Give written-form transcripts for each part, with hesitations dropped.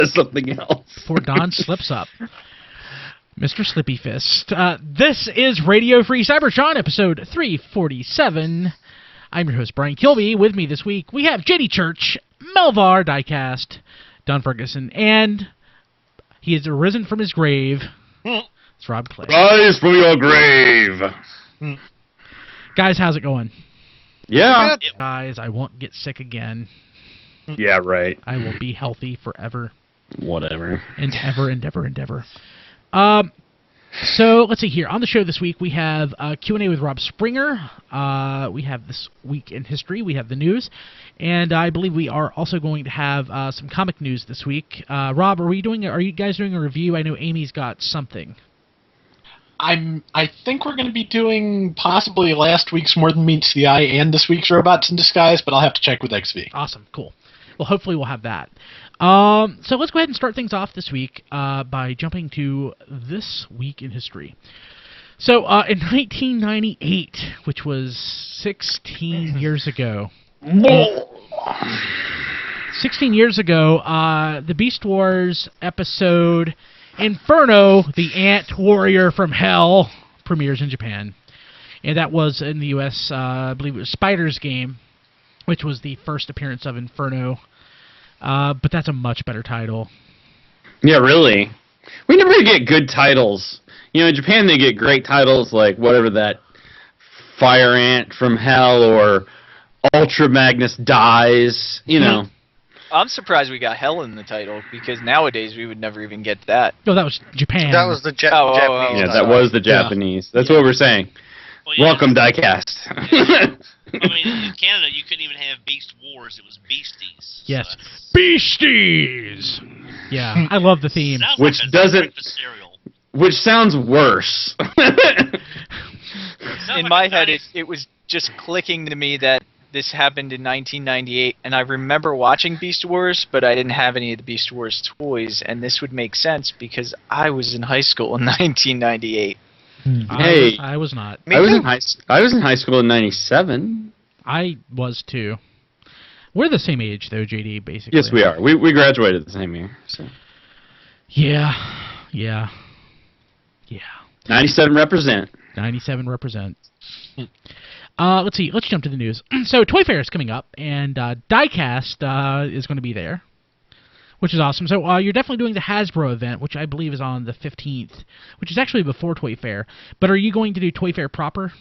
says something else. Before Don slips up. Mr. Slippy Fist. This is Radio Free Cybertron, episode 347. I'm your host, Brian Kilby. With me this week, we have JD Church, Melvar Diecast, Don Ferguson, and he has arisen from his grave. It's Rob Clay. Rise from your grave. Guys, how's it going? Yeah. Guys, I won't get sick again. Yeah, right. I will be healthy forever. Whatever. And ever. So, let's see here. On the show this week, we have Q&A with Rob Springer. We have This Week in History. We have the news. And I believe we are also going to have some comic news this week. Rob, are you guys doing a review? I know Amy's got something. I think we're going to be doing possibly last week's More Than Meets the Eye and this week's Robots in Disguise, but I'll have to check with XV. Awesome, cool. Well, hopefully we'll have that. So let's go ahead and start things off this week by jumping to This Week in History. So in 1998, which was 16 years ago, 16 years ago, the Beast Wars episode Inferno, the Ant Warrior from Hell, premieres in Japan. And that was in the U.S., I believe it was Spider's Game, which was the first appearance of Inferno. But that's a much better title. Yeah, really. We never get good titles. You know, in Japan they get great titles like whatever that Fire Ant from Hell or Ultra Magnus Dies, you know. I'm surprised we got Hell in the title, because nowadays we would never even get that. No, that was Japan. That was the Japanese. Yeah, that was the Japanese. That's what we're saying. Well, yeah, welcome, Diecast. I mean, in Canada, you couldn't even have Beast Wars. It was Beasties. Yes. So Beasties! Yeah, I love the theme. Which like doesn't... cereal. Which sounds worse. In my head, it was just clicking to me that this happened in 1998, and I remember watching Beast Wars, but I didn't have any of the Beast Wars toys, and this would make sense because I was in high school in 1998. Hey, I was not. I was in high school in 97. I was too. We're the same age, though, JD, basically. Yes, we are. We graduated the same year. So. Yeah. 97 represent. 97 represent. Let's see. Let's jump to the news. So, Toy Fair is coming up, and Diecast is going to be there, which is awesome. So, you're definitely doing the Hasbro event, which I believe is on the 15th, which is actually before Toy Fair. But are you going to do Toy Fair proper?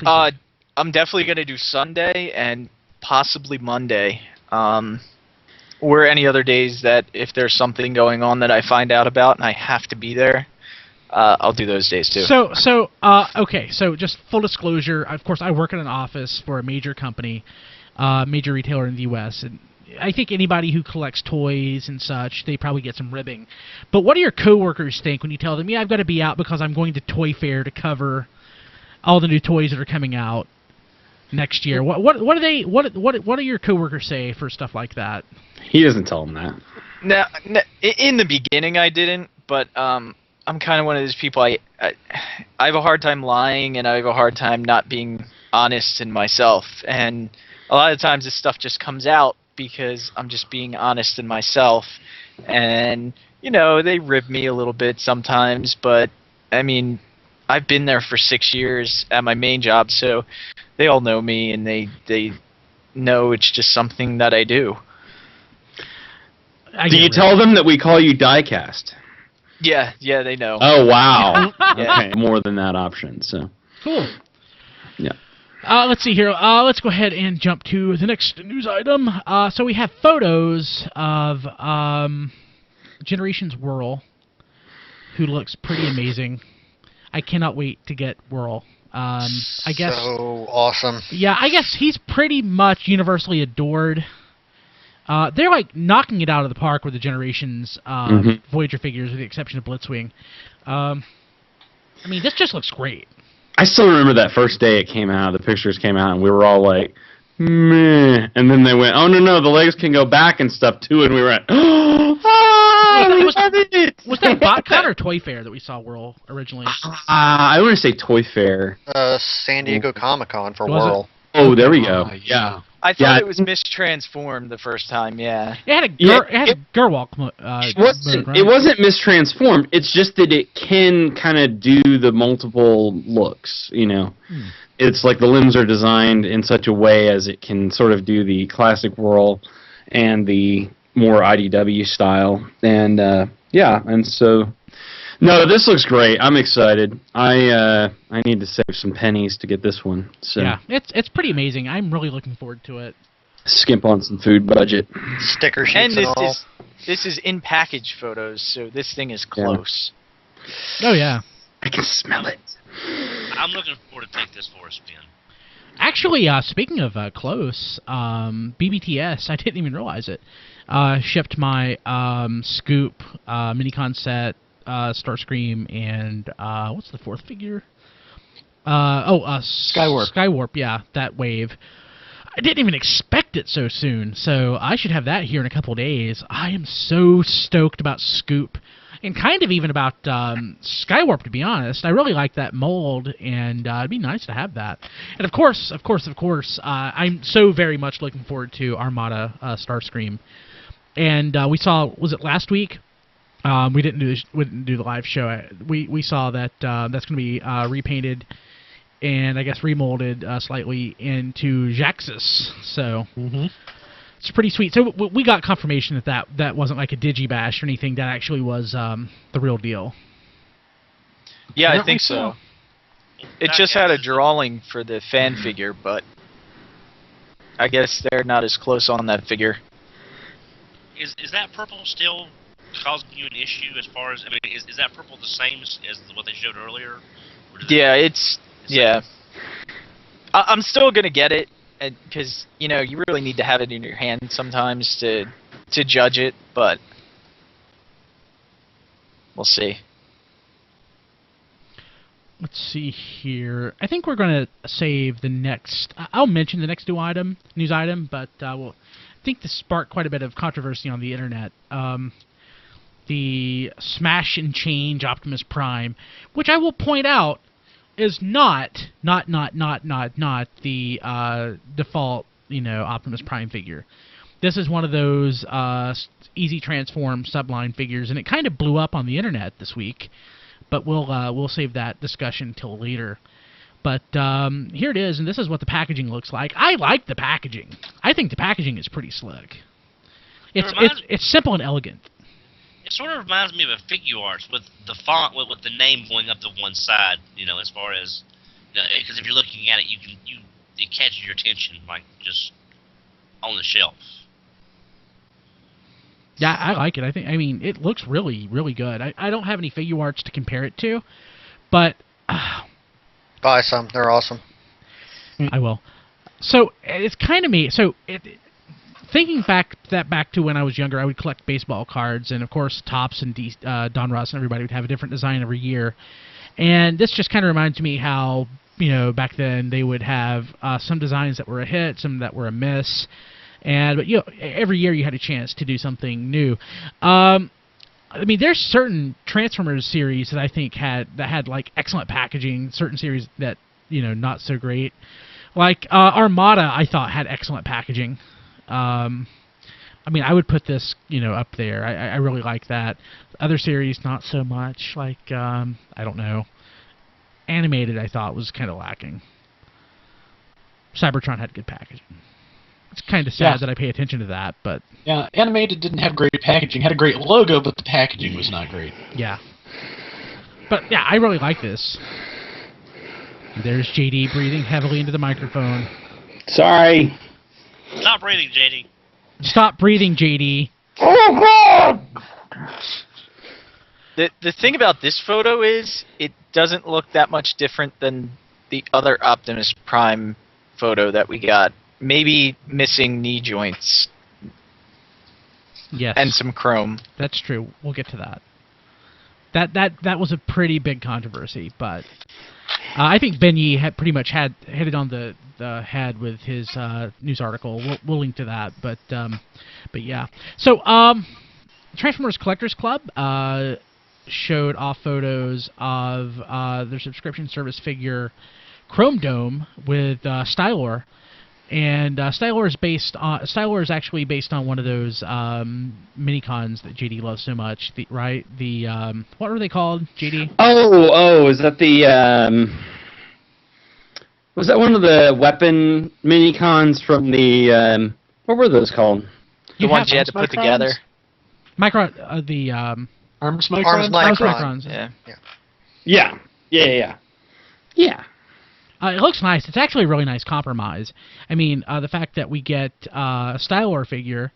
I'm definitely going to do Sunday and possibly Monday. Or any other days that if there's something going on that I find out about and I have to be there, I'll do those days too. Okay, so just full disclosure, of course, I work in an office for a major company, major retailer in the U.S., and I think anybody who collects toys and such, they probably get some ribbing. But what do your coworkers think when you tell them, yeah, I've got to be out because I'm going to Toy Fair to cover all the new toys that are coming out next year? What do your coworkers say for stuff like that? He doesn't tell them that. No, in the beginning I didn't, but I'm kind of one of those people. I have a hard time lying, and I have a hard time not being honest in myself. And a lot of times this stuff just comes out because I'm just being honest in myself. And, you know, they rib me a little bit sometimes, but, I mean, I've been there for 6 years at my main job, so they all know me, and they know it's just something that I do. Do you tell them that we call you Diecast? Yeah, they know. Oh, wow. Yeah. Okay, more than that option, so. Cool. Yeah. Let's see here. Let's go ahead and jump to the next news item. So we have photos of Generations Whirl, who looks pretty amazing. I cannot wait to get Whirl. I guess. So awesome. Yeah, I guess he's pretty much universally adored. They're like knocking it out of the park with the Generations Voyager figures, with the exception of Blitzwing. I mean, this just looks great. I still remember that first day it came out, the pictures came out, and we were all like, meh. And then they went, oh, no, the legs can go back and stuff, too. And we were like, was that BotCon or Toy Fair that we saw Whirl originally? I want to say Toy Fair. San Diego Comic-Con for Was it? Whirl. Oh, there we go. Yeah. I thought Yeah. it was mistransformed the first time. Yeah. It had a Yeah, Gerwalk mode, right? It wasn't mistransformed. It's just that it can kind of do the multiple looks. It's like the limbs are designed in such a way as it can sort of do the classic whirl and the more IDW style. And and so no, this looks great. I'm excited. I need to save some pennies to get this one. So Yeah, it's pretty amazing. I'm really looking forward to it. skimp on some food budget. Sticker sheets And and all. this is in package photos, so this thing is close. Oh yeah. I can smell it. I'm looking forward to take this for a spin. Actually, speaking of close, BBTS, I didn't even realize it, shipped my Scoop Minicon set, Starscream, and what's the fourth figure? Skywarp. Skywarp, yeah, that wave. I didn't even expect it so soon, so I should have that here in a couple days. I am so stoked about Scoop, and kind of even about Skywarp, to be honest. I really like that mold, and it'd be nice to have that. And of course, I'm so very much looking forward to Armada Starscream. And we saw, was it last week? We didn't do the live show. We saw that that's going to be repainted and I guess remolded slightly into Jhiaxus. So it's pretty sweet. So we got confirmation that wasn't like a digibash or anything. That actually was the real deal. Yeah, I think so. It just had a drawing for the fan figure, but I guess they're not as close on that figure. Is that purple still causing you an issue as far as, I mean, is that purple the same as what they showed earlier? Or did Yeah, I'm still gonna get it because you really need to have it in your hand sometimes to judge it, but we'll see. Let's see here. I think we're going to save the next... I'll mention the next news item, but I think this sparked quite a bit of controversy on the internet. The Smash and Change Optimus Prime, which I will point out is not the default, Optimus Prime figure. This is one of those easy transform subline figures, and it kind of blew up on the internet this week. But we'll save that discussion till later. But here it is, and this is what the packaging looks like. I like the packaging. I think the packaging is pretty slick. It's simple and elegant. It sort of reminds me of a figure arts with the font with the name going up to one side. As far as because if you're looking at it, it catches your attention like just on the shelf. Yeah, I like it. I mean, it looks really, really good. I don't have any figure arts to compare it to, but Buy some. They're awesome. I will. So it's kind of me. So thinking back to when I was younger, I would collect baseball cards, and of course, Topps and Don Russ and everybody would have a different design every year. And this just kind of reminds me how back then they would have some designs that were a hit, some that were a miss. But every year you had a chance to do something new. I mean, there's certain Transformers series that I think had like excellent packaging. Certain series that not so great. Like Armada, I thought had excellent packaging. I mean, I would put this up there. I really like that. Other series, not so much. Like I don't know. Animated, I thought was kind of lacking. Cybertron had good packaging. It's kind of sad that I pay attention to that, but... Yeah, Animated didn't have great packaging. Had a great logo, but the packaging was not great. Yeah. But, yeah, I really like this. There's JD breathing heavily into the microphone. Sorry. Stop breathing, JD. Stop breathing, JD. Oh, God! The thing about this photo is it doesn't look that much different than the other Optimus Prime photo that we got. Maybe missing knee joints. Yes. And some chrome. That's true. We'll get to that. That was a pretty big controversy, but I think Ben Yee had pretty much hit it on the head with his news article. We'll link to that, but yeah. So Transformers Collectors Club showed off photos of their subscription service figure Chromedome with Stylor. And Stylor is actually based on one of those mini-cons that JD loves so much, right? What were they called, JD? Oh, is that the was that one of the weapon mini-cons from the what were those called? The ones you had to put together. Arms Arms Microns. Yeah. Yeah. It looks nice. It's actually a really nice compromise. I mean, the fact that we get a Stylor figure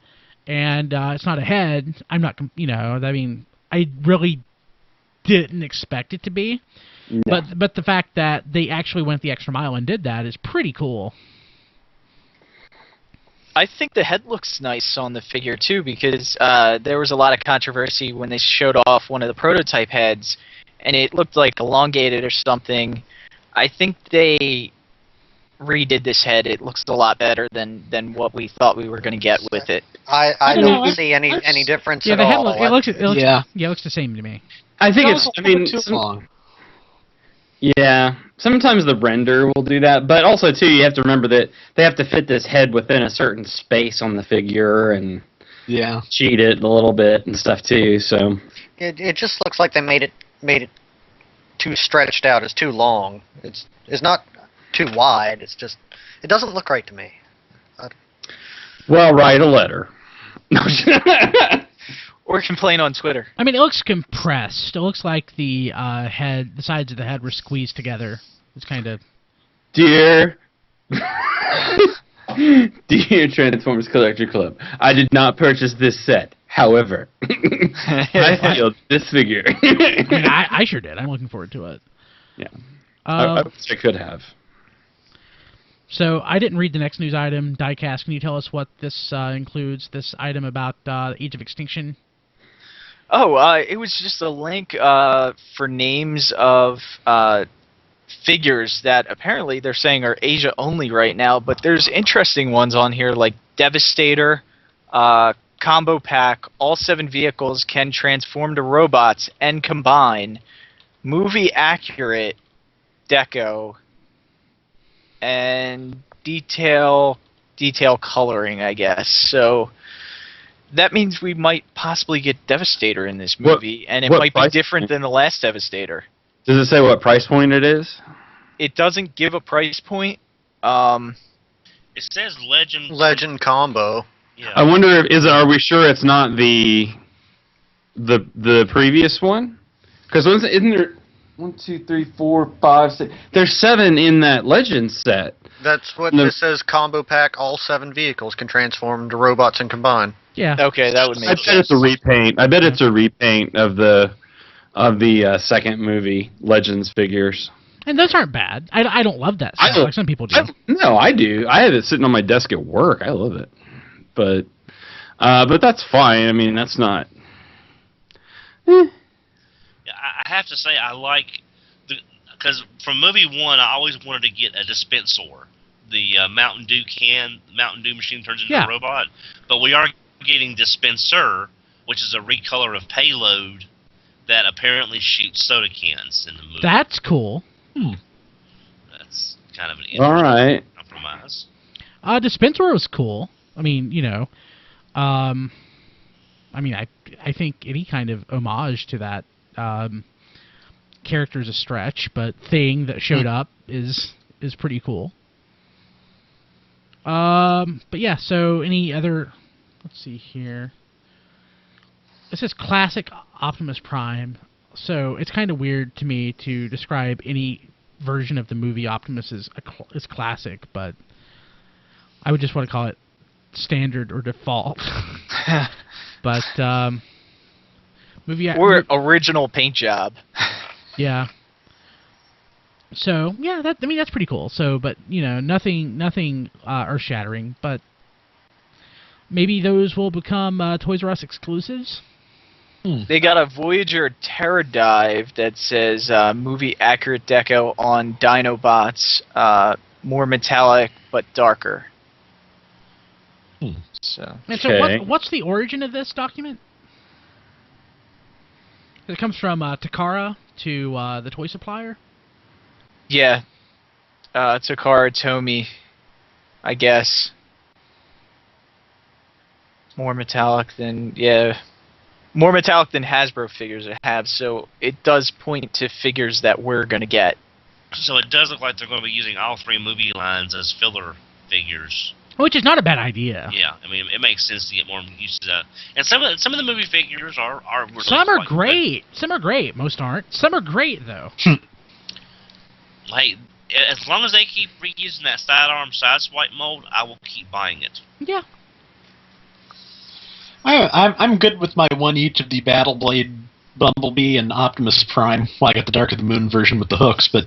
and it's not a head, I really didn't expect it to be. No. But the fact that they actually went the extra mile and did that is pretty cool. I think the head looks nice on the figure too, because there was a lot of controversy when they showed off one of the prototype heads, and it looked like elongated or something. I think they redid this head. It looks a lot better than what we thought we were going to get with it. I don't see any difference at all. It looks the same to me. I think it's long. Yeah, sometimes the render will do that, but also too you have to remember that they have to fit this head within a certain space on the figure and cheat it a little bit and stuff too. So it just looks like they made it too stretched out. It's too long. It's not too wide. It's just it doesn't look right to me. Well, write a letter. Or complain on Twitter. I mean, it looks compressed. It looks like the sides of the head were squeezed together. It's kind of... Dear Transformers Collector Club, I did not purchase this set. However, I feel this figure. I mean, I sure did. I'm looking forward to it. Yeah. I wish I could have. So I didn't read the next news item. Diecast, can you tell us what this includes, this item about Age of Extinction? Oh, it was just a link for names of figures that apparently they're saying are Asia only right now, but there's interesting ones on here like Devastator, Combo Pack, all 7 vehicles can transform to robots and combine, movie accurate deco, and detail coloring, I guess. So that means we might possibly get Devastator in this movie, and it might be different than the last Devastator. Does it say what price point it is? It doesn't give a price point. It says Legend Combo. Yeah. I wonder are we sure it's not the previous one? Because isn't there 1, 2, 3, 4, 5, 6? There's 7 in that Legend set. That's what this says. Combo Pack. All 7 vehicles can transform to robots and combine. Yeah. Okay, that would make sense. I bet it's a repaint. I bet it's a repaint of the second movie Legends figures. And those aren't bad. I don't love that stuff like some people do. No, I do. I have it sitting on my desk at work. I love it. But that's fine. I mean, that's not... Yeah, I have to say I like... Because from movie 1, I always wanted to get a dispenser. The Mountain Dew machine turns into a robot. But we are getting Dispenser, which is a recolor of Payload that apparently shoots soda cans in the movie. That's cool. That's kind of an interesting compromise. Dispenser was cool. I mean, I think any kind of homage to that character is a stretch, but Thing that showed up is pretty cool. But yeah, so any other... Let's see here. This is classic Optimus Prime, so it's kind of weird to me to describe any version of the movie Optimus as classic, but I would just want to call it standard or default. But movie or original paint job. Yeah. So yeah, that's pretty cool. So, but nothing earth-shattering, but maybe those will become Toys R Us exclusives. They got a Voyager Terra Dive that says movie accurate deco on Dinobots, more metallic but darker. So what's the origin of this document? It comes from Takara to the toy supplier. Yeah, Takara Tomy. I guess. More metallic than more metallic than Hasbro figures have, so it does point to figures that we're gonna get. So it does look like they're going to be using all 3 movie lines as filler figures. Which is not a bad idea. Yeah, I mean, it makes sense to get more used to that. And some of the movie figures are Some are quite great. Some are great. Most aren't. Some are great though. good. Like, as long as they keep reusing that sidearm side swipe mold, I will keep buying it. Yeah. I'm good with my one each of the Battle Blade, Bumblebee, and Optimus Prime. Well, I got the Dark of the Moon version with the hooks, but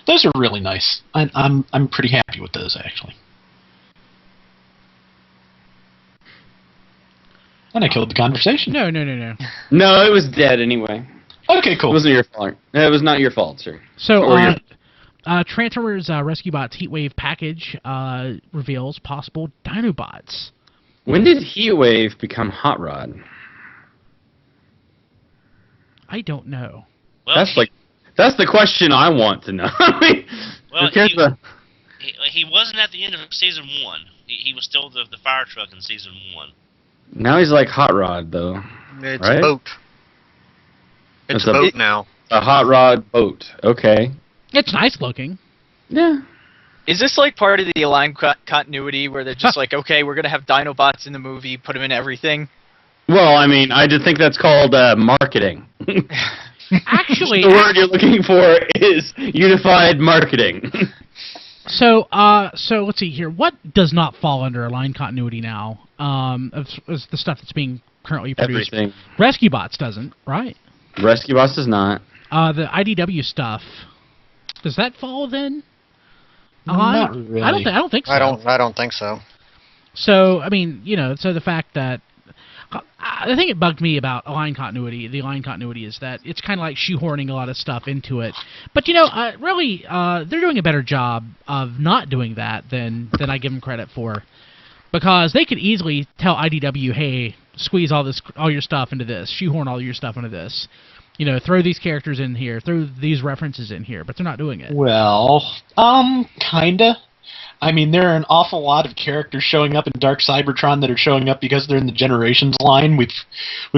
those are really nice. I'm pretty happy with those actually. And I killed the conversation. No. No, it was dead anyway. Okay, cool. It wasn't your fault. It was not your fault, sir. So, Or your- Transformers Rescue Bots Heatwave package reveals possible Dinobots. When did Heatwave become Hot Rod? I don't know. Well, That's the question I want to know. I mean, Well, who cares about- he wasn't at the end of season 1. He was still the fire truck in season 1. Now he's like Hot Rod, though. It's Right? a boat. It's a boat now. A Hot Rod boat. Okay. It's nice looking. Yeah. Is this like part of the Align continuity where they're just like, okay, we're gonna have Dinobots in the movie, put them in everything? Well, I mean, I just think that's called marketing. Actually, The word you're looking for is unified marketing. so let's see here. What does not fall under Align continuity now? Is the stuff that's being currently produced. Everything. Rescue Bots doesn't, right? Rescue Boss does not. The IDW stuff. Does that fall then? Not really. I don't think so. I don't think so. So, I mean, so the fact that the thing that bugged me about the Align continuity is that it's kind of like shoehorning a lot of stuff into it. But really, they're doing a better job of not doing that than I give them credit for, because they could easily tell IDW, hey, squeeze all your stuff into this, shoehorn all your stuff into this. Throw these characters in here, throw these references in here, but they're not doing it. Well, kinda. I mean, there are an awful lot of characters showing up in Dark Cybertron that are showing up because they're in the Generations line. We've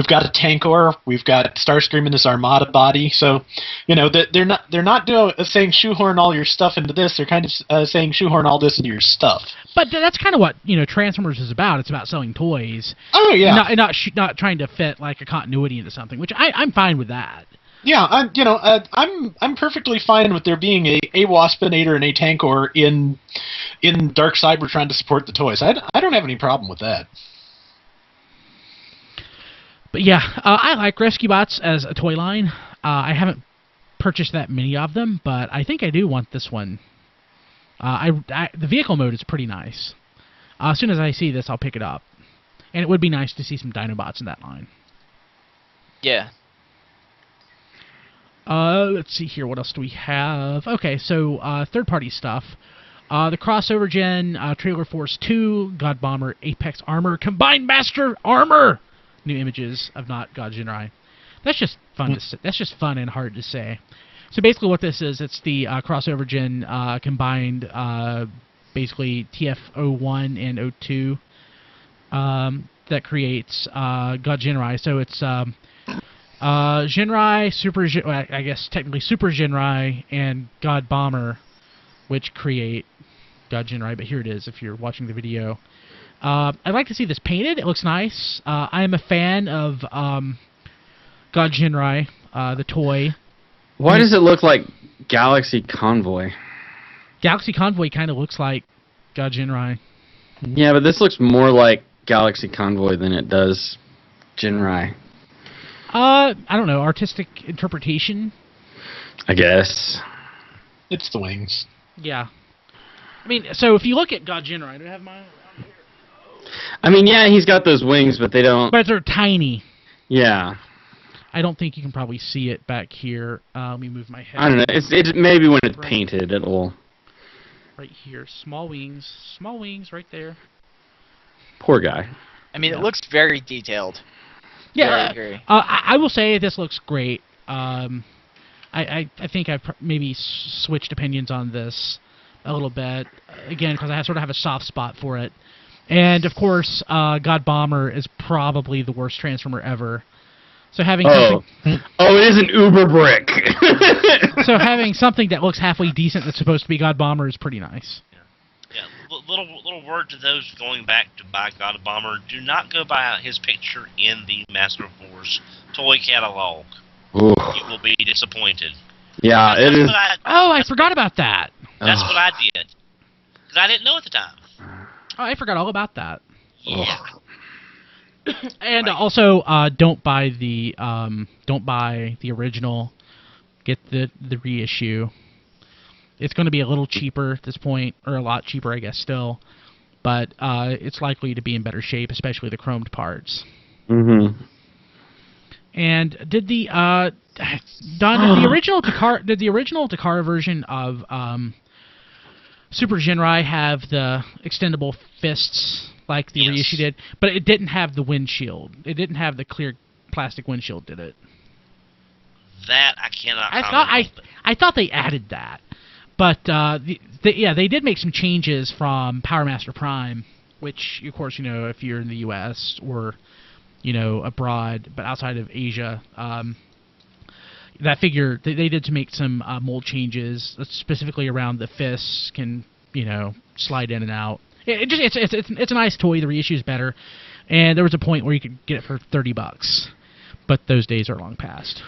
got a Tankor, we've got Starscream in this Armada body. So, they're not saying shoehorn all your stuff into this. They're kind of saying shoehorn all this into your stuff. But that's kind of what Transformers is about. It's about selling toys. Oh yeah, and not trying to fit like a continuity into something, which I'm fine with that. Yeah, I'm perfectly fine with there being a Waspinator and a Tankor in Dark Cybertron to support the toys. I don't have any problem with that. But yeah, I like Rescue Bots as a toy line. I haven't purchased that many of them, but I think I do want this one. The vehicle mode is pretty nice. As soon as I see this, I'll pick it up. And it would be nice to see some Dinobots in that line. Yeah. Let's see here. What else do we have? Okay, so third-party stuff. The crossover gen Trailer Force 2, God Bomber, Apex Armor, Combined Master Armor. New images of not God Ginrai. That's just fun to say. That's just fun and hard to say. So basically, what this is, it's the crossover gen combined, basically TF01 and 02 that creates God Ginrai. So it's Ginrai, I guess technically Super Ginrai, and God Bomber, which create God Ginrai, but here it is if you're watching the video. I'd like to see this painted. It looks nice. I am a fan of God Ginrai, the toy. Why does it look like Galaxy Convoy? Galaxy Convoy kind of looks like God Ginrai. Yeah, but this looks more like Galaxy Convoy than it does Ginrai. I don't know, artistic interpretation? I guess. It's the wings. Yeah. I mean, so if you look at God Ginrai, do I have mine around here? I mean, yeah, he's got those wings, but they don't... But they're tiny. Yeah. I don't think you can probably see it back here. Let me move my head. I don't know. It's maybe when it's painted, it'll... Right here. Small wings. Small wings right there. Poor guy. I mean, Yeah. it looks very detailed. Yeah, Very. I will say this looks great. I think I've maybe switched opinions on this, a little bit, again, because I sort of have a soft spot for it. And, of course, God Bomber is probably the worst Transformer ever. So having something... it is an Uber brick. So having something that looks halfway decent that's supposed to be God Bomber is pretty nice. Yeah, little word to those going back to buy God Bomber: do not go buy his picture in the Master Force toy catalog. Ooh. You will be disappointed. Yeah, it is. I forgot about that. That's what I did, because I didn't know at the time. Oh, I forgot all about that. Yeah. And also, don't buy the original. Get the reissue. It's going to be a little cheaper at this point, or a lot cheaper, I guess, still. But it's likely to be in better shape, especially the chromed parts. Mm-hmm. And did the Don, did the original Takara version of Super Ginrai have the extendable fists like the reissue did? But it didn't have the windshield. It didn't have the clear plastic windshield, did it? That I cannot. I thought they added that. But they did make some changes from Power Master Prime, which, of course, if you're in the U.S. or abroad, but outside of Asia, that figure they did to make some mold changes, specifically around the fists can slide in and out. It's a nice toy. The reissue is better, and there was a point where you could get it for $30, but those days are long past.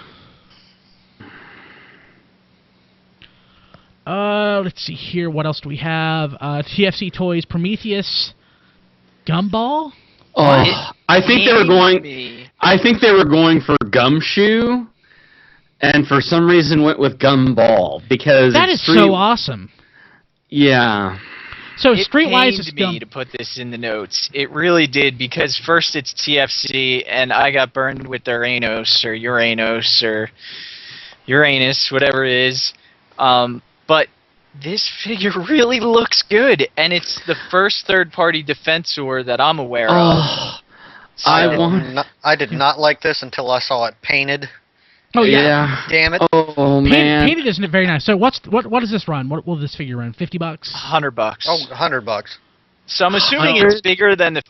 Let's see here. What else do we have? TFC Toys, Prometheus, Gumball. Oh, I think they were going for Gumshoe, and for some reason went with Gumball because that is so awesome. Yeah. So it Streetwise is me to put this in the notes. It really did, because first it's TFC, and I got burned with their Uranus or Uranus, whatever it is. But this figure really looks good, and it's the first third-party Defensor that I'm aware of. So I did not like this until I saw it painted. Oh yeah. Damn it! Oh man. Painted isn't very nice. So what does this run? What will this figure run? $50? $100. Oh, $100. So I'm assuming it's bigger than the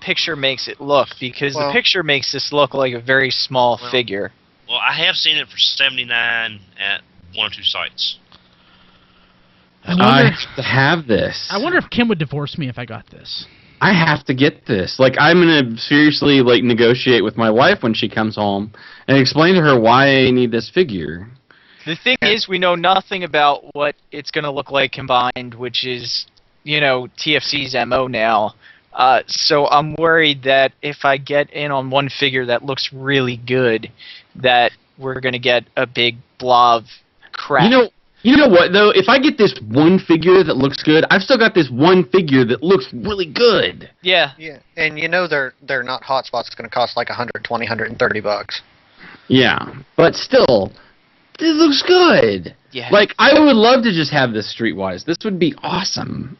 picture makes it look, because the picture makes this look like a very small figure. Well, I have seen it for $79 at one or two sites. I have to have this. I wonder if Kim would divorce me if I got this. I have to get this. Like, I'm gonna seriously negotiate with my wife when she comes home and explain to her why I need this figure. The thing is, we know nothing about what it's gonna look like combined, which is, TFC's MO now. So I'm worried that if I get in on one figure that looks really good, that we're gonna get a big blob crap. You know what, though? If I get this one figure that looks good, I've still got this one figure that looks really good. Yeah. Yeah, and they're not hotspots. It's going to cost like $120, $130. Yeah, but still, it looks good. Yeah. Like, I would love to just have this Streetwise. This would be awesome.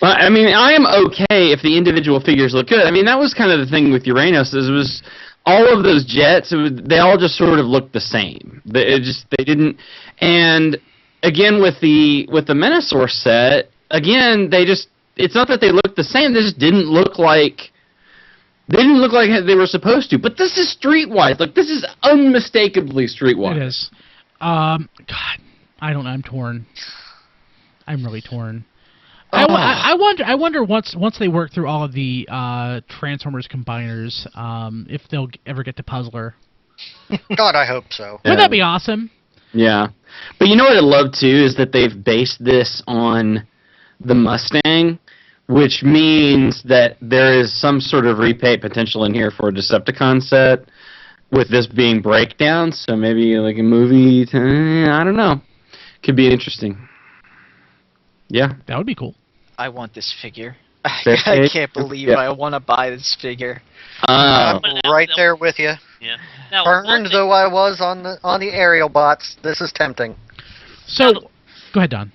But, I memean, I am okay if the individual figures look good. I mean, that was kind of the thing with Uranus, is it was... all of those jets, they all just sort of looked the same. They didn't. And again, with the Menasor set, again, it's not that they looked the same. They just didn't look like they were supposed to. But this is Streetwise. Like, this is unmistakably Streetwise. It is. God, I don't know. I'm torn. I'm really torn. I wonder once they work through all of the Transformers combiners, if they'll ever get to Puzzler. God, I hope so. Wouldn't that be awesome? Yeah. But you know what I love, too, is that they've based this on the Mustang, which means that there is some sort of repaint potential in here for a Decepticon set, with this being breakdown, so maybe like a movie, I don't know. Could be interesting. Yeah. That would be cool. I want this figure. I can't believe I want to buy this figure. I'm right there with you. Yeah. Now, Burned though I was on the aerial bots, this is tempting. So, go ahead, Don.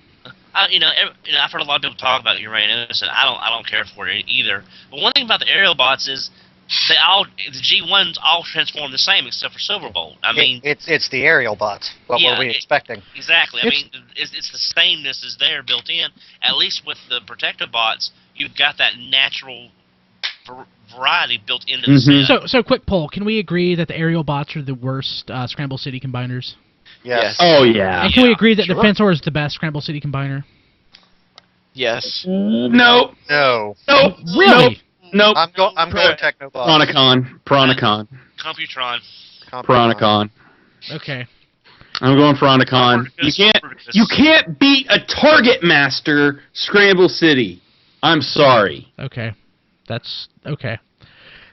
I've heard a lot of people talk about Uranus, and I don't care for it either. But one thing about the aerial bots is the G1s all transform the same except for Silverbolt. I mean, it's the aerial bots. What were we expecting? Exactly. I mean, it's the sameness is there built in. At least with the Protective Bots, you've got that natural variety built into the set. So quick poll: can we agree that the aerial bots are the worst Scramble City combiners? Yes. Oh yeah. And can we agree that Defensor is the best Scramble City combiner? Yes. No. No. Nope. Really? Nope. I'm going Technobots. Piranacon. Computron. Okay. I'm going Piranacon. You can't beat a Target Master Scramble City. I'm sorry. Okay. That's okay.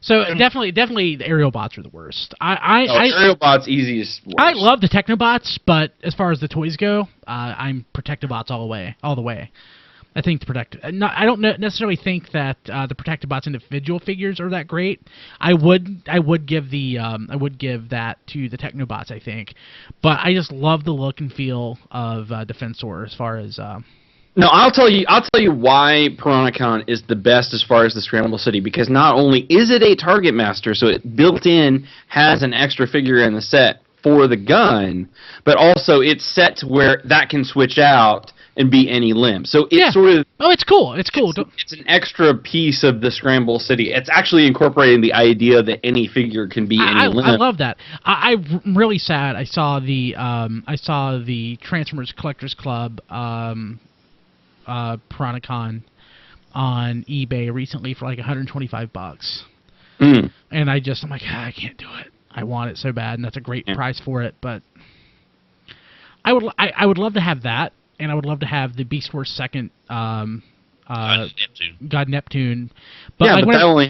So definitely the aerial bots are the worst. Aerial bots easiest. Worst. I love the Technobots, but as far as the toys go, I'm Protective Bots all the way. I think I don't necessarily think that the Protective Bots individual figures are that great. I would give that to the Technobots, I think, but I just love the look and feel of Defensor as far as. No, I'll tell you why Piranacon is the best as far as the Scramble City, because not only is it a Target Master, so it built in has an extra figure in the set for the gun, but also it's set to where that can switch out and be any limb. So it's sort of... Oh, it's cool. It's cool. It's an extra piece of the Scramble City. It's actually incorporating the idea that any figure can be any limb. I love that. I'm really sad. I saw the Transformers Collectors Club Piranacon on eBay recently for like $125. And I'm like, I can't do it. I want it so bad, and that's a great price for it. But I would love to have that, and I would love to have the Beast Wars second God Neptune. But yeah, like but that only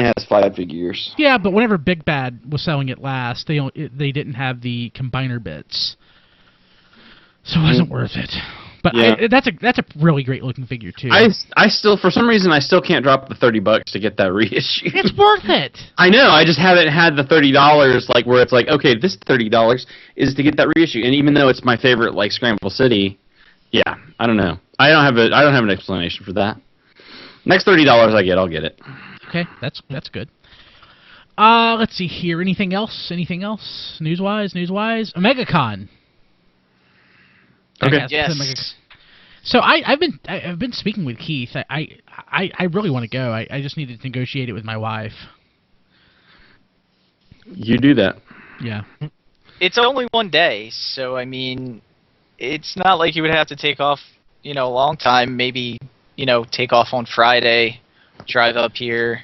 has 5 figures. Yeah, but whenever Big Bad was selling it last, they didn't have the combiner bits, so it wasn't worth it. But that's a really great looking figure too. I still, for some reason, I still can't drop the $30 to get that reissue. It's worth it. I know. I just haven't had the $30 like where it's like, okay, this $30 is to get that reissue, and even though it's my favorite like Scramble City, yeah, I don't know. I don't have an explanation for that. Next $30 I'll get it. Okay, that's good. Let's see here. Anything else? News-wise? OmegaCon. Okay. Yes. So I've been speaking with Keith. I really want to go. I just needed to negotiate it with my wife. You do that. Yeah. It's only one day, so I mean, it's not like you would have to take off, a long time. Maybe, take off on Friday, drive up here,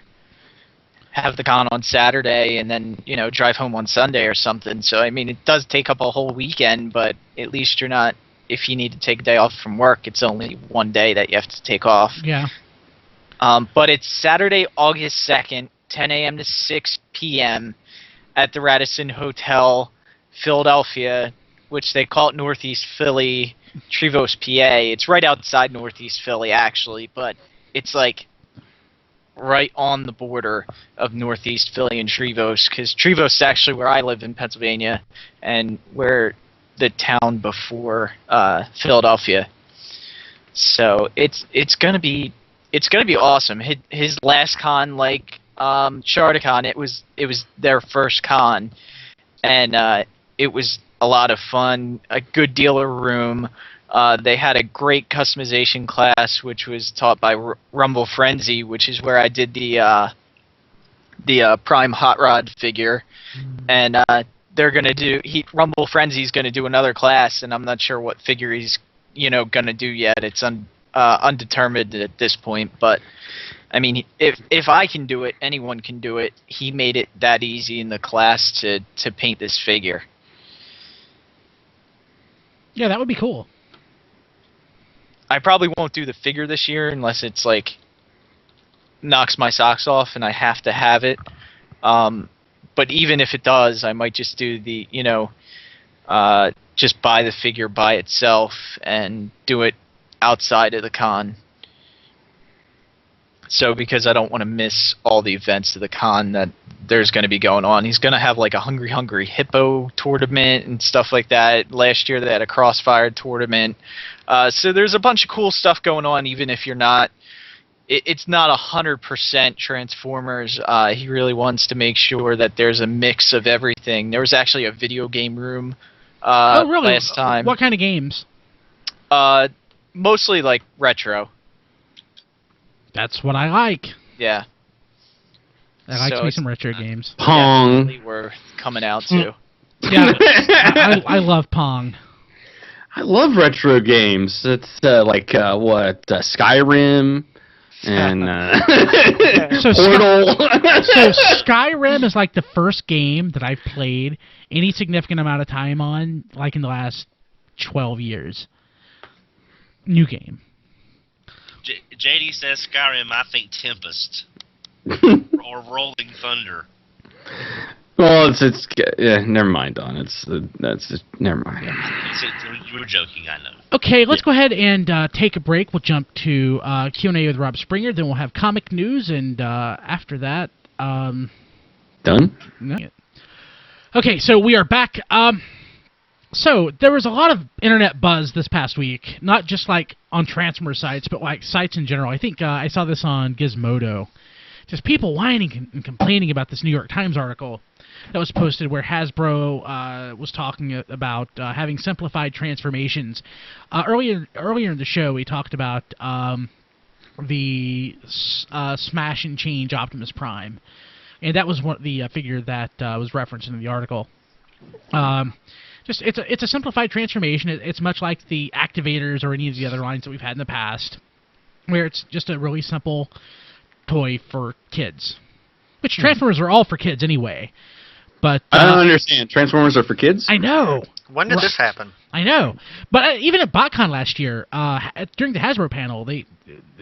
have the con on Saturday, and then, drive home on Sunday or something. So I mean, it does take up a whole weekend, but at least you're not. If you need to take a day off from work, it's only one day that you have to take off. Yeah. But it's Saturday, August 2nd, 10 a.m. to 6 p.m. at the Radisson Hotel, Philadelphia, which they call it Northeast Philly, Trevose, PA. It's right outside Northeast Philly, actually, but it's like right on the border of Northeast Philly and Trevose, because Trevose is actually where I live in Pennsylvania, and where the town before Philadelphia. So it's gonna be awesome. His last con, like Shardicon, it was their first con, and it was a lot of fun. A good dealer room. They had a great customization class, which was taught by Rumble Frenzy, which is where I did the Prime Hot Rod figure, and they're gonna do. Rumble Frenzy's gonna do another class, and I'm not sure what figure he's gonna do yet. It's undetermined at this point. But I mean, if I can do it, anyone can do it. He made it that easy in the class to paint this figure. Yeah, that would be cool. I probably won't do the figure this year unless it's like knocks my socks off and I have to have it. But even if it does, I might just do the, just buy the figure by itself and do it outside of the con. So because I don't want to miss all the events of the con that there's going to be going on. He's going to have like a Hungry Hippo tournament and stuff like that. Last year they had a Crossfire tournament. So there's a bunch of cool stuff going on, even if you're not it's not 100% Transformers. He really wants to make sure that there's a mix of everything. There was actually a video game room Oh, really? last time. What kind of games? Mostly like retro. That's what I like. Yeah. I like So me it's some retro games. Pong. Definitely we're coming out too. Yeah, I love Pong. I love retro games. It's like Skyrim and So Portal. So Skyrim is like the first game that I've played any significant amount of time on, like in the last 12 years. New game. JD says Skyrim. I think Tempest or Rolling Thunder. Well, it's never mind, Don. That's just never mind. You were joking, I know. Okay, let's go ahead and take a break. We'll jump to Q&A with Rob Springer. Then we'll have comic news, and after that, Done? no. Okay, so we are back. So there was a lot of internet buzz this past week, not just like on Transformer sites, but like sites in general. I think I saw this on Gizmodo. Just people whining and complaining about this New York Times article that was posted where Hasbro was talking about having simplified transformations. Earlier in the show, we talked about the Smash and Change Optimus Prime, and that was the figure that was referenced in the article. It's a simplified transformation. It's much like the Activators or any of the other lines that we've had in the past, where it's just a really simple toy for kids. Which Transformers are all for kids anyway. But I don't understand. Transformers are for kids? I know. When did this happen? I know. But even at BotCon last year, during the Hasbro panel, it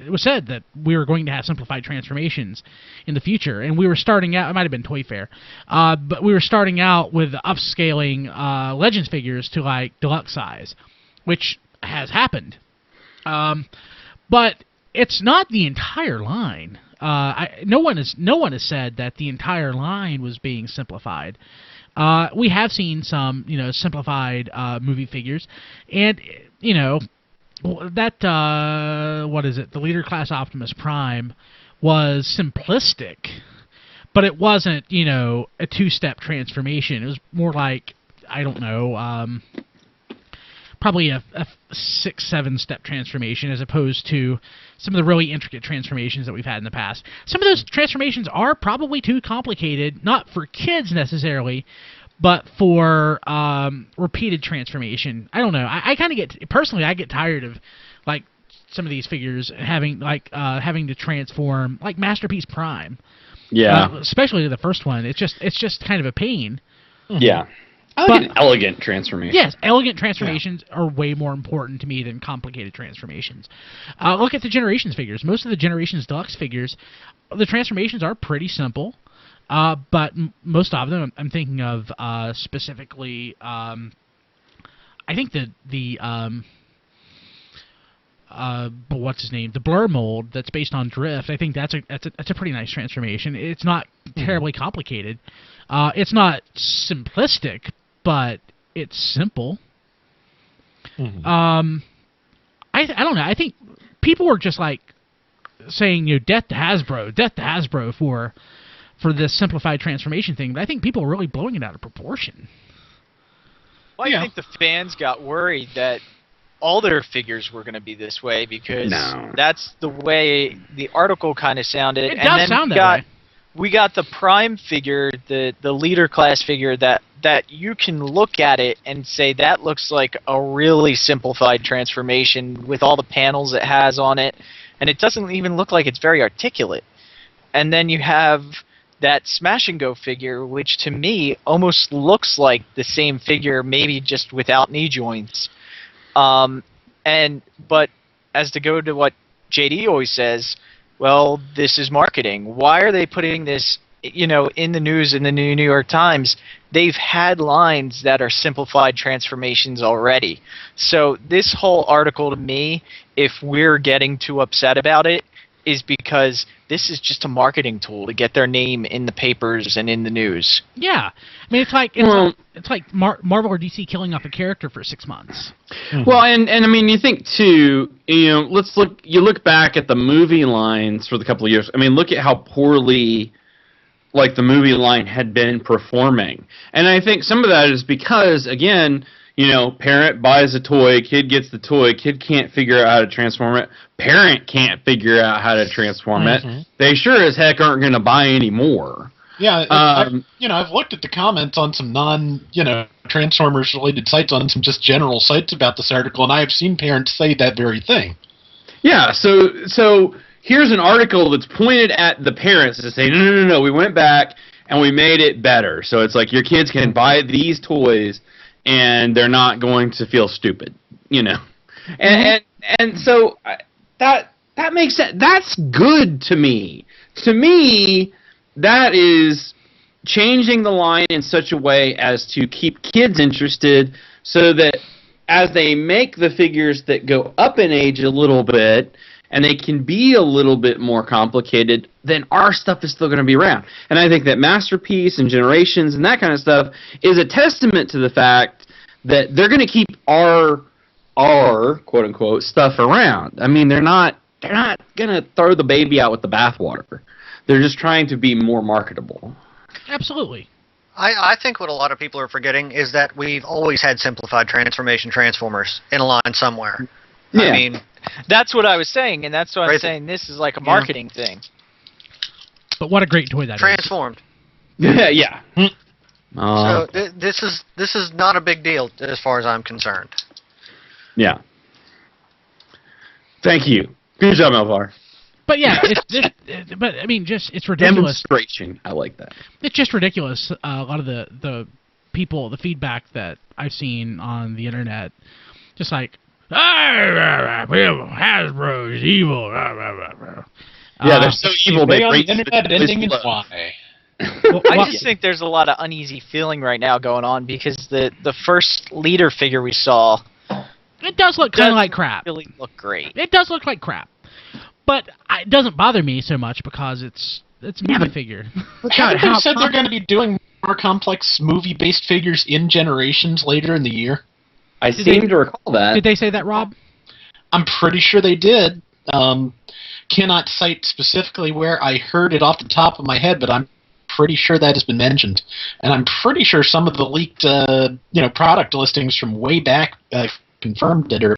was said that we were going to have simplified transformations in the future. And we were starting out, it might have been Toy Fair, but we were starting out with upscaling Legends figures to like deluxe size, which has happened. But it's not the entire line. No one has said that the entire line was being simplified. We have seen some, simplified movie figures, and that what is it? The Leader Class Optimus Prime was simplistic, but it wasn't, a two-step transformation. It was more like, I don't know, probably a 6-7 step transformation as opposed to some of the really intricate transformations that we've had in the past. Some of those transformations are probably too complicated, not for kids necessarily, but for repeated transformation. I don't know. I kind of I get tired of like some of these figures having to transform, like Masterpiece Prime. Yeah. Especially the first one. It's just kind of a pain. Yeah. I like an elegant transformation. Yes, elegant transformations are way more important to me than complicated transformations. Look at the Generations figures. Most of the Generations Deluxe figures, the transformations are pretty simple, but most of them, I'm thinking of specifically, I think the what's his name? The Blur mold that's based on Drift. I think that's a pretty nice transformation. It's not terribly complicated. It's not simplistic, but it's simple. I don't know. I think people were just like saying, death to Hasbro for this simplified transformation thing. But I think people are really blowing it out of proportion. Well, I think the fans got worried that all their figures were going to be this way because that's the way the article kind of sounded. It does sound that way. We got the Prime figure, the Leader Class figure that you can look at it and say that looks like a really simplified transformation with all the panels it has on it, and it doesn't even look like it's very articulate. And then you have that Smash and Go figure, which to me almost looks like the same figure, maybe just without knee joints. But as to go to what JD always says, well, this is marketing. Why are they putting this, in the news in the New York Times? They've had lines that are simplified transformations already. So this whole article, to me, if we're getting too upset about it, is because this is just a marketing tool to get their name in the papers and in the news. Yeah, I mean it's like Marvel or DC killing off a character for 6 months. Well, and I mean, you think too, you look back at the movie lines for the couple of years. I mean, look at how poorly, like, the movie line had been performing. And I think some of that is because, again, parent buys a toy, kid gets the toy, kid can't figure out how to transform it, parent can't figure out how to transform it. They sure as heck aren't going to buy any more. Yeah, I've looked at the comments on some Transformers related sites, on some just general sites about this article, and I have seen parents say that very thing. Yeah, so here's an article that's pointed at the parents to say, no, we went back and we made it better. So it's like your kids can buy these toys and they're not going to feel stupid, And so that makes sense. That's good to me. To me, that is changing the line in such a way as to keep kids interested, so that as they make the figures that go up in age a little bit, and they can be a little bit more complicated, then our stuff is still going to be around. And I think that Masterpiece and Generations and that kind of stuff is a testament to the fact that they're going to keep our quote unquote stuff around. I mean, they're not going to throw the baby out with the bathwater. They're just trying to be more marketable. Absolutely. I think what a lot of people are forgetting is that we've always had simplified Transformers in a line somewhere. Yeah. I mean, that's what I was saying, and that's why I'm saying this is like a marketing thing. But what a great toy that Transformed. Yeah. So this is not a big deal as far as I'm concerned. Yeah. Thank you. Good job, Melvar. But yeah, but I mean, it's ridiculous. Demonstration. I like that. It's just ridiculous. A lot of the people, the feedback that I've seen on the internet, just like, Hasbro's evil. Yeah, they're so evil. They on the internet ending in Y. I just think there's a lot of uneasy feeling right now going on because the first leader figure we saw, it does look kind of like crap. Really look great. It does look like crap, but it doesn't bother me so much because it's a movie figure. Haven't they said they're going to be doing more complex movie-based figures in Generations later in the year? I seem to recall that. Did they say that, Rob? I'm pretty sure they did. Cannot cite specifically where I heard it off the top of my head, but I'm pretty sure that has been mentioned. And I'm pretty sure some of the leaked product listings from way back confirmed it, or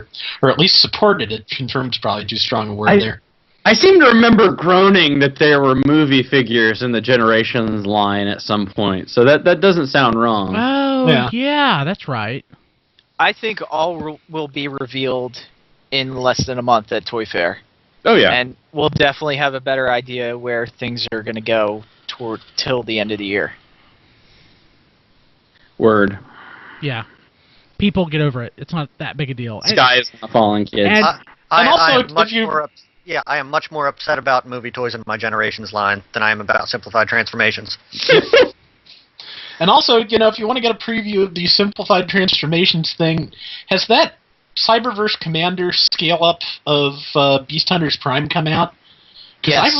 at least supported it. Confirmed's probably too strong a word there. I seem to remember groaning that there were movie figures in the Generations line at some point, so that doesn't sound wrong. Oh, yeah, that's right. I think all will be revealed in less than a month at Toy Fair. Oh, yeah. And we'll definitely have a better idea where things are going to go till the end of the year. Word. Yeah. People get over it. It's not that big a deal. Sky is not falling, kids. I am much more upset about movie toys in my Generations line than I am about simplified transformations. And also, if you want to get a preview of the simplified transformations thing, has that Cyberverse Commander scale-up of Beast Hunters Prime come out? Yes.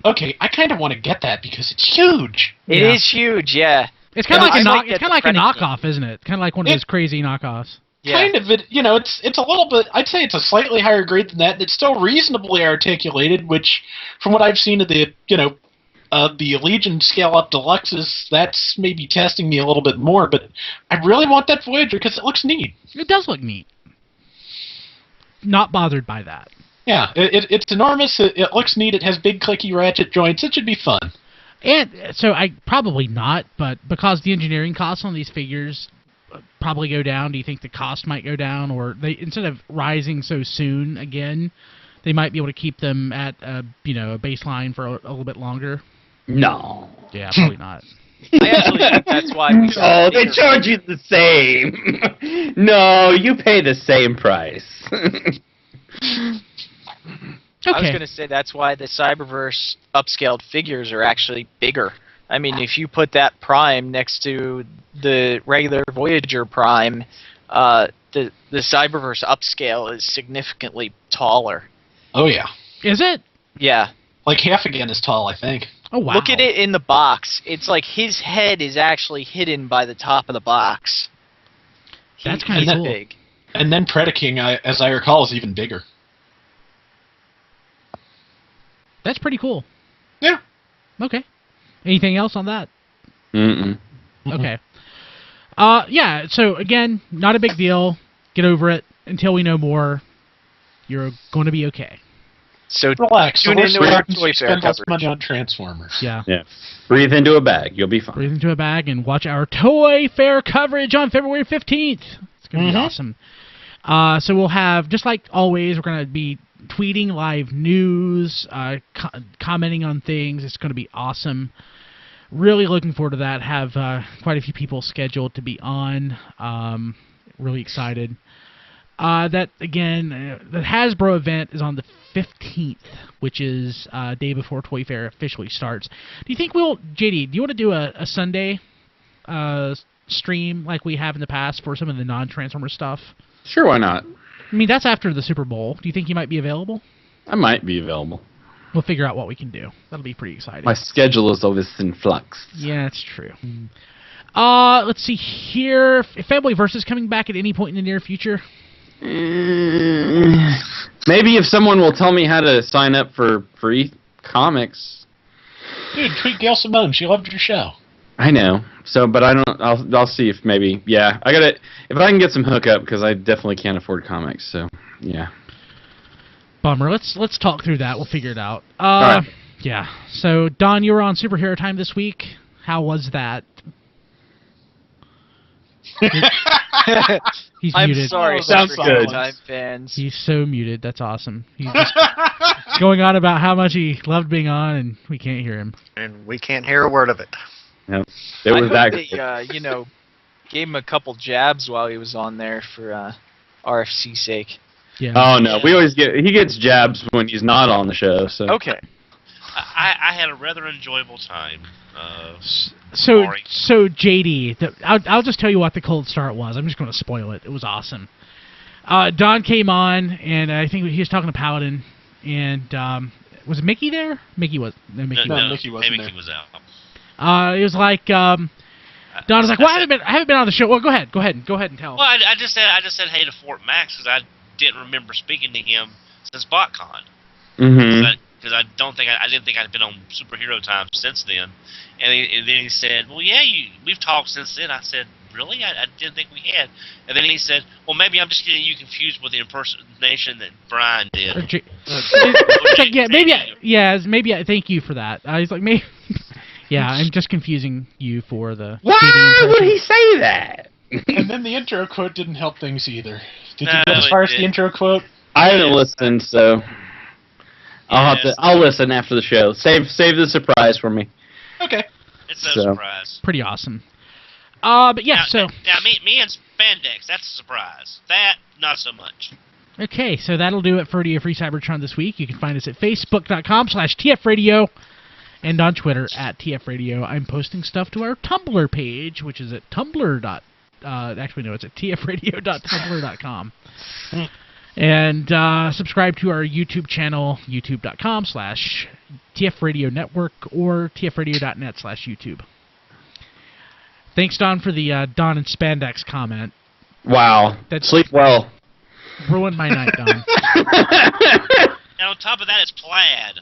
I kind of want to get that because it's huge. It is huge, yeah. It's kind of like a knockoff, isn't it? Kind of like one of those crazy knockoffs. Yeah. Kind of, it's a little bit, I'd say it's a slightly higher grade than that, and it's still reasonably articulated, which, from what I've seen of the Legion scale-up deluxes, that's maybe testing me a little bit more, but I really want that Voyager because it looks neat. It does look neat. Not bothered by that. Yeah, it's enormous, it looks neat, it has big clicky ratchet joints, it should be fun. And so probably not, but because the engineering costs on these figures probably go down, do you think the cost might go down, or they, instead of rising so soon again, they might be able to keep them at a baseline for a little bit longer? No. Yeah, probably not. I actually think that's why we No, they charge you the same. No, you pay the same price. Okay. I was going to say that's why the Cyberverse upscaled figures are actually bigger. I mean, if you put that Prime next to the regular Voyager Prime, the Cyberverse upscale is significantly taller. Oh, yeah. Is it? Yeah. Like half again as tall, I think. Oh wow! Look at it in the box. It's like his head is actually hidden by the top of the box. That's kind of He's cool. big. And then Predaking, as I recall, is even bigger. That's pretty cool. Yeah. Okay. Anything else on that? Mm-mm. Okay. Yeah, so again, not a big deal. Get over it. Until we know more, you're going to be okay. So Relax. tune The worst into our happens, Toy you Fair spend less coverage. money on Transformers. Yeah. Yeah. Breathe into a bag. You'll be fine. Breathe into a bag and watch our Toy Fair coverage on February 15th. It's going to be awesome. So we'll have, just like always, we're going to be tweeting live news, commenting on things. It's going to be awesome. Really looking forward to that. Have quite a few people scheduled to be on. Really excited. That, again, the Hasbro event is on the 15th, which is day before Toy Fair officially starts. Do you think JD, do you want to do a Sunday stream like we have in the past for some of the non-Transformer stuff? Sure, why not? I mean, that's after the Super Bowl. Do you think you might be available? I might be available. We'll figure out what we can do. That'll be pretty exciting. My schedule is always in flux. Yeah, that's true. Let's see here. If Family Versus coming back at any point in the near future? Maybe if someone will tell me how to sign up for free comics. Dude, tweet Gail Simone. She loved your show. I know. So, but I don't. I'll see if maybe. Yeah, I gotta. If I can get some hookup, because I definitely can't afford comics. So, yeah. Bummer. Let's talk through that. We'll figure it out. Right. Yeah. So, Don, you were on Superhero Time this week. How was that? He's I'm muted. sorry, Sounds Superhero good. Time fans. He's so muted. That's awesome. He's just going on about how much he loved being on, and we can't hear him. And we can't hear a word of it. Yep. It was I that. hope they, gave him a couple jabs while he was on there for RFC's sake. Yeah. Oh no, he gets jabs when he's not on the show. So. Okay. I had a rather enjoyable time. So boring. JD, I'll just tell you what the cold start was. I'm just going to spoil it. It was awesome. Don came on, and I think he was talking to Paladin, and was Mickey there? Mickey was. No, Mickey No, wasn't. Mickey wasn't Mickey there. was out. It was like Don was like, "Well, I haven't been on the show." Well, go ahead and tell. Well, I just said hey to Fort Max because I didn't remember speaking to him since BotCon. Mm-hmm. Because I didn't think I'd been on Superhero Time since then. And then he said, well, yeah, we've talked since then. I said, really? I didn't think we had. And then he said, well, maybe I'm just getting you confused with the impersonation that Brian did. It's like, yeah, maybe I thank you for that. He's like, maybe, yeah, I'm just confusing you for the. Why would he say that? And then the intro quote didn't help things either. Did No, you get as it far as the didn't. intro quote? I haven't listened, so Yes. I'll listen after the show. Save the surprise for me. Okay. It's no So. surprise. Pretty awesome. But yeah, Now, me and Spandex, that's a surprise. That, not so much. Okay, so that'll do it for Radio Free Cybertron this week. You can find us at facebook.com/TFRadio and on Twitter at TFRadio. I'm posting stuff to our Tumblr page, which is at it's at tfradio.tumblr.com. And subscribe to our YouTube channel, youtube.com/TFRadio Network or tfradio.net/YouTube. Thanks, Don, for the Don and Spandex comment. Wow. Sleep well. Ruined my night, Don. And on top of that, it's plaid.